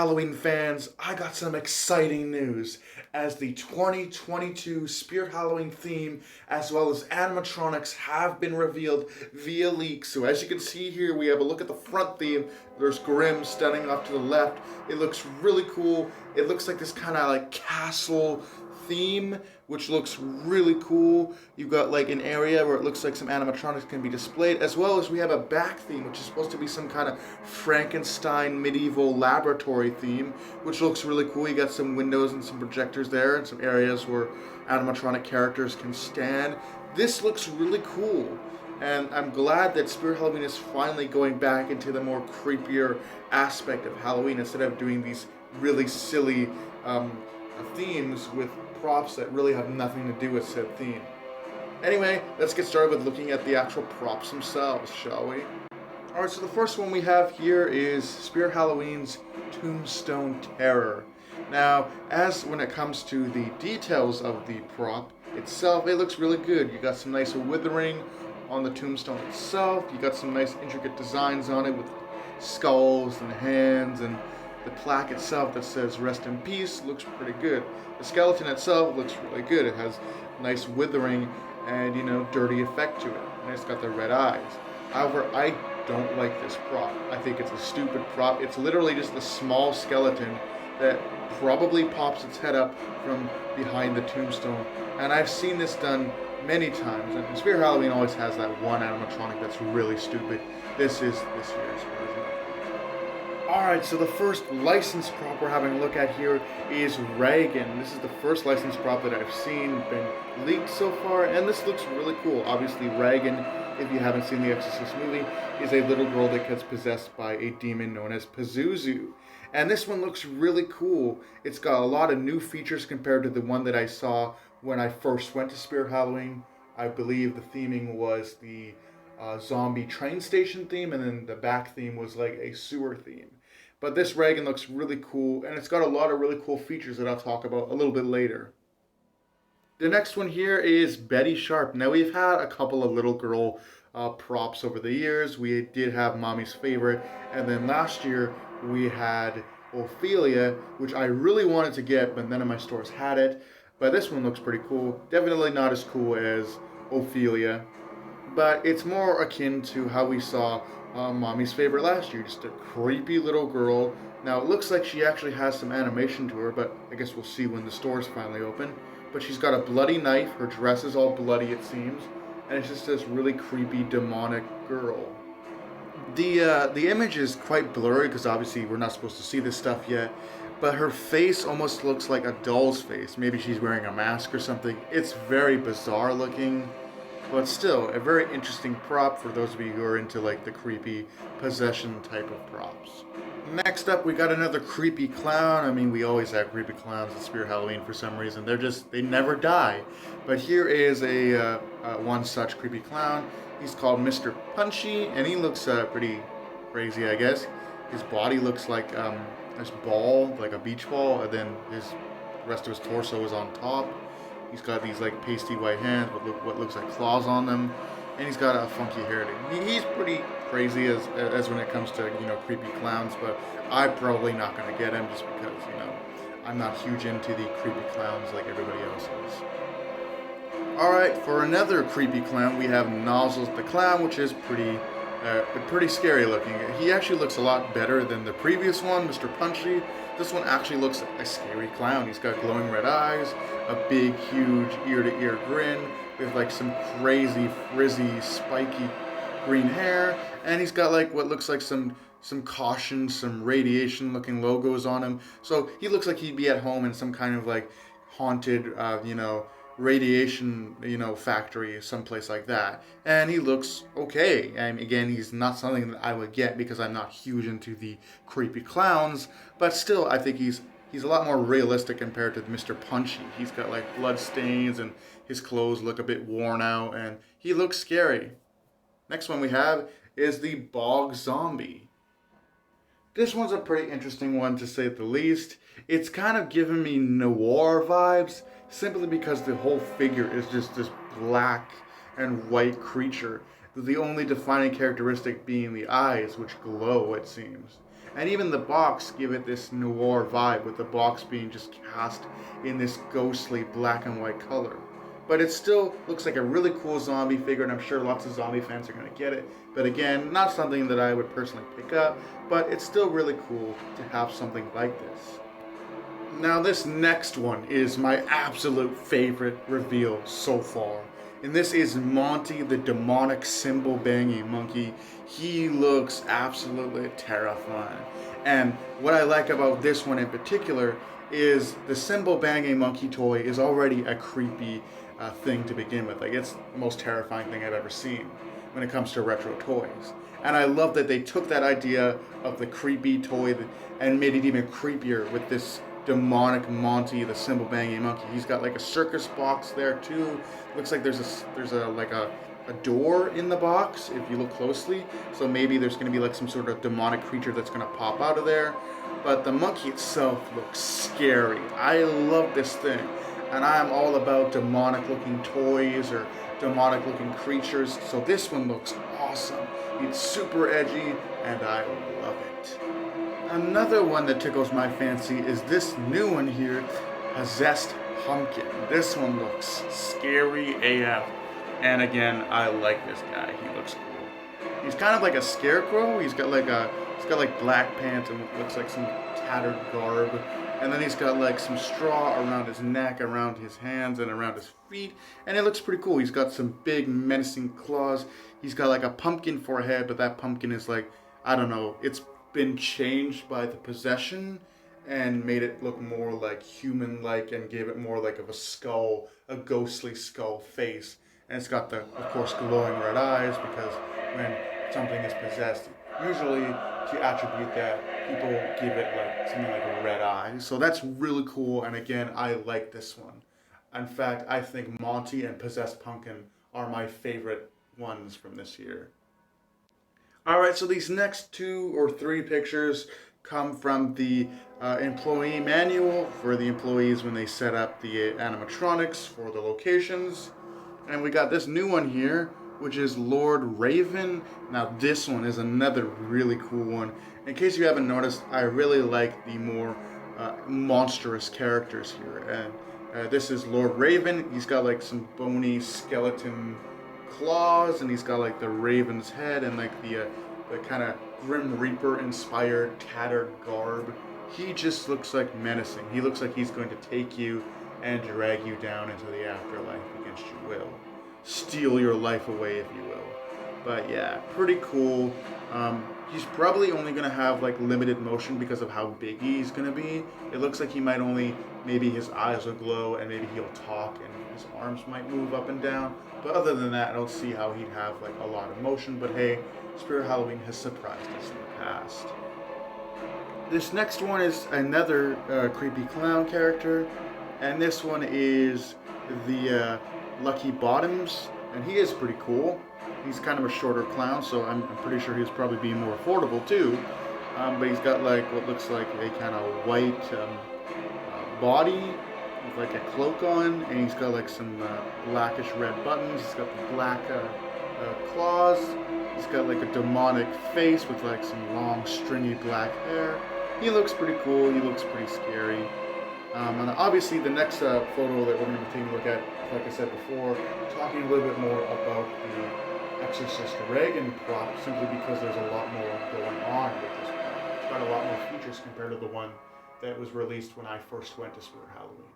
Halloween fans, I got some exciting news as the 2022 Spirit Halloween theme as well as animatronics have been revealed via leaks. So as you can see here, we have a look at the front theme. There's Grimm standing off to the left. It looks really cool. It looks like this kind of like castle theme, which looks really cool. You've got like an area where it looks like some animatronics can be displayed, as well as we have a back theme, which is supposed to be some kind of Frankenstein medieval laboratory theme, which looks really cool. You got some windows and some projectors there, and some areas where animatronic characters can stand. This looks really cool, and I'm glad that Spirit Halloween is finally going back into the more creepier aspect of Halloween instead of doing these really silly themes with props that really have nothing to do with said theme. Anyway, let's get started with looking at the actual props themselves, shall we? Alright, so the first one we have here is Spirit Halloween's Tombstone Terror. Now, as when it comes to the details of the prop itself, it looks really good. You got some nice withering on the tombstone itself. You got some nice intricate designs on it with skulls and hands, and the plaque itself that says rest in peace looks pretty good. The skeleton itself looks really good. It has nice withering and, dirty effect to it. And it's got the red eyes. However, I don't like this prop. I think it's a stupid prop. It's literally just a small skeleton that probably pops its head up from behind the tombstone. And I've seen this done many times. And Spirit Halloween always has that one animatronic that's really stupid. This is this year's version. Alright, so the first licensed prop we're having a look at here is Reagan. This is the first licensed prop that I've seen been leaked so far, and this looks really cool. Obviously, Reagan, if you haven't seen the Exorcist movie, is a little girl that gets possessed by a demon known as Pazuzu. And this one looks really cool. It's got a lot of new features compared to the one that I saw when I first went to Spirit Halloween. I believe the theming was the zombie train station theme, and then the back theme was like a sewer theme. But this Reagan looks really cool, and it's got a lot of really cool features that I'll talk about a little bit later. The next one here is Betty Sharp. Now, we've had a couple of little girl props over the years. We did have Mommy's Favorite, and then last year we had Ophelia, which I really wanted to get, but none of my stores had it. But this one looks pretty cool. Definitely not as cool as Ophelia, but it's more akin to how we saw Mommy's Favorite last year. Just a creepy little girl. Now, it looks like she actually has some animation to her, but I guess we'll see when the stores finally open. But she's got a bloody knife. Her dress is all bloody, it seems. And it's just this really creepy, demonic girl. The image is quite blurry because obviously we're not supposed to see this stuff yet. But her face almost looks like a doll's face. Maybe she's wearing a mask or something. It's very bizarre looking. But still, a very interesting prop for those of you who are into like the creepy possession type of props. Next up, we got another creepy clown. I mean, we always have creepy clowns at Spirit Halloween for some reason. They never die. But here is a one such creepy clown. He's called Mr. Punchy, and he looks pretty crazy, I guess. His body looks like this ball, like a beach ball, and then the rest of his torso is on top. He's got these like pasty white hands with what looks like claws on them, and he's got a funky hairdo. He's pretty crazy as when it comes to creepy clowns, but I'm probably not gonna get him just because I'm not huge into the creepy clowns like everybody else is. Alright, for another creepy clown we have Nozzles the Clown, which is pretty scary looking. He actually looks a lot better than the previous one, Mr. Punchy. This one actually looks like a scary clown. He's got glowing red eyes, a big, huge ear-to-ear grin with like some crazy, frizzy, spiky green hair, and he's got like what looks like some caution, some radiation-looking logos on him. So he looks like he'd be at home in some kind of like haunted, radiation, factory, someplace like that. And he looks okay. And again, he's not something that I would get because I'm not huge into the creepy clowns, but still, I think he's a lot more realistic compared to Mr. Punchy. He's got like blood stains and his clothes look a bit worn out and he looks scary. Next one we have is the Bog Zombie. This one's a pretty interesting one to say the least. It's kind of giving me noir vibes, simply because the whole figure is just this black and white creature, the only defining characteristic being the eyes, which glow, it seems. And even the box give it this noir vibe, with the box being just cast in this ghostly black and white color. But it still looks like a really cool zombie figure, and I'm sure lots of zombie fans are going to get it. But again, not something that I would personally pick up, but it's still really cool to have something like this. Now this next one is my absolute favorite reveal so far. And this is Monty, the demonic cymbal banging monkey. He looks absolutely terrifying. And what I like about this one in particular is the cymbal banging monkey toy is already a creepy thing to begin with. Like, it's the most terrifying thing I've ever seen when it comes to retro toys. And I love that they took that idea of the creepy toy and made it even creepier with this demonic Monty, the cymbal banging monkey. He's got like a circus box there too. Looks like there's a door in the box if you look closely. So maybe there's going to be like some sort of demonic creature that's going to pop out of there. But the monkey itself looks scary. I love this thing. And I'm all about demonic looking toys or demonic looking creatures. So this one looks awesome. It's super edgy and I love it. Another one that tickles my fancy is this new one here, Possessed Pumpkin. This one looks scary AF. And again, I like this guy. He looks cool. He's kind of like a scarecrow. He's got like black pants and looks like some tattered garb. And then he's got like some straw around his neck, around his hands, and around his feet. And it looks pretty cool. He's got some big menacing claws. He's got like a pumpkin for a head, but that pumpkin is like, I don't know, it's been changed by the possession and made it look more like human-like and gave it more like of a skull, a ghostly skull face. And it's got the, of course, glowing red eyes, because when something is possessed, usually to attribute that, people give it like something like a red eye. So that's really cool, and again, I like this one. In fact, I think Monty and Possessed Pumpkin are my favorite ones from this year. Alright, so these next 2 or 3 pictures come from the employee manual for the employees when they set up the animatronics for the locations. And we got this new one here, which is Lord Raven. Now this one is another really cool one. In case you haven't noticed, I really like the more monstrous characters here. And this is Lord Raven. He's got like some bony skeleton claws, and he's got like the raven's head and like the kind of Grim Reaper inspired tattered garb. He just looks like menacing. He looks like he's going to take you and drag you down into the afterlife against your will. Steal your life away, if you will. But yeah, pretty cool. He's probably only going to have like limited motion because of how big he's going to be. It looks like he might only, maybe his eyes will glow and maybe he'll talk and his arms might move up and down. But other than that, I don't see how he'd have like a lot of motion. But hey, Spirit Halloween has surprised us in the past. This next one is another creepy clown character, and this one is the Lucky Bottoms, and he is pretty cool. He's kind of a shorter clown, so I'm pretty sure he's probably being more affordable too. But he's got like what looks like a kind of white body with like a cloak on, and he's got like some blackish red buttons. He's got the black claws. He's got like a demonic face with like some long stringy black hair. He looks pretty cool. He looks pretty scary. And obviously the next photo that we're going to be taking a look at, like I said before, talking a little bit more about the Exorcist Reagan prop, simply because there's a lot more going on with this prop. It's got a lot more features compared to the one that was released when I first went to Spirit Halloween.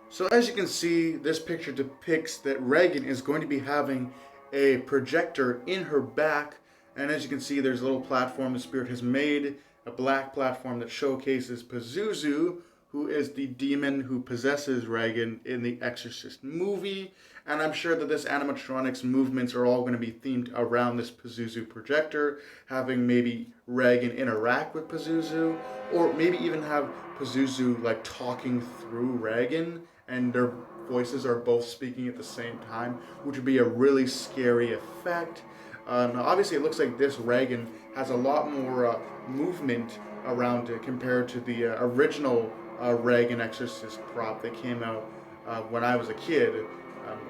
So as you can see, this picture depicts that Reagan is going to be having a projector in her back, and as you can see, there's a little platform the Spirit has made, a black platform that showcases Pazuzu, who is the demon who possesses Reagan in the Exorcist movie. And I'm sure that this animatronics movements are all going to be themed around this Pazuzu projector, having maybe Reagan interact with Pazuzu, or maybe even have Pazuzu like talking through Reagan, and their voices are both speaking at the same time, which would be a really scary effect. Now obviously it looks like this Reagan has a lot more movement around it compared to the original Reagan Exorcist prop that came out when I was a kid.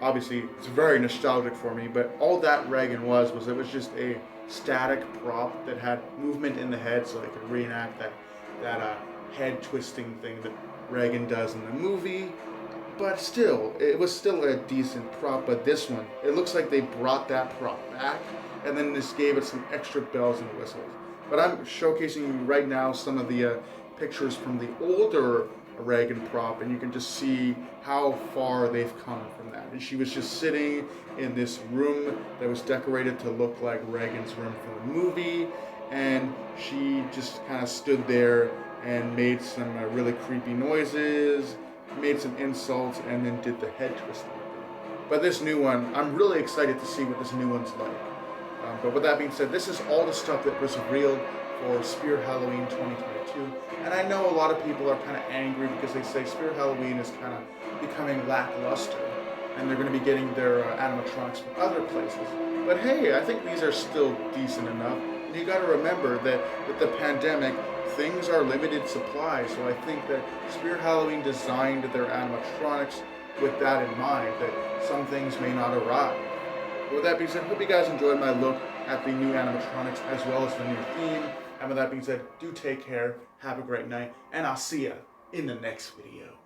Obviously, it's very nostalgic for me, but all that Reagan was it was just a static prop that had movement in the head, so they could reenact that head twisting thing that Reagan does in the movie. But still, it was still a decent prop. But this one, it looks like they brought that prop back and then just gave it some extra bells and whistles. But I'm showcasing you right now some of the pictures from the older Reagan prop, and you can just see how far they've come from that. And she was just sitting in this room that was decorated to look like Reagan's room from the movie, and she just kind of stood there and made some really creepy noises, made some insults, and then did the head twisting. But this new one, I'm really excited to see what this new one's like. But with that being said, this is all the stuff that was revealed for Spirit Halloween 2022. And I know a lot of people are kind of angry because they say Spirit Halloween is kind of becoming lackluster, and they're going to be getting their animatronics from other places. But hey, I think these are still decent enough. And you got to remember that with the pandemic, things are limited supply. So I think that Spirit Halloween designed their animatronics with that in mind, that some things may not arrive. With that being said, hope you guys enjoyed my look at the new animatronics as well as the new theme. And with that being said, do take care, have a great night, and I'll see ya in the next video.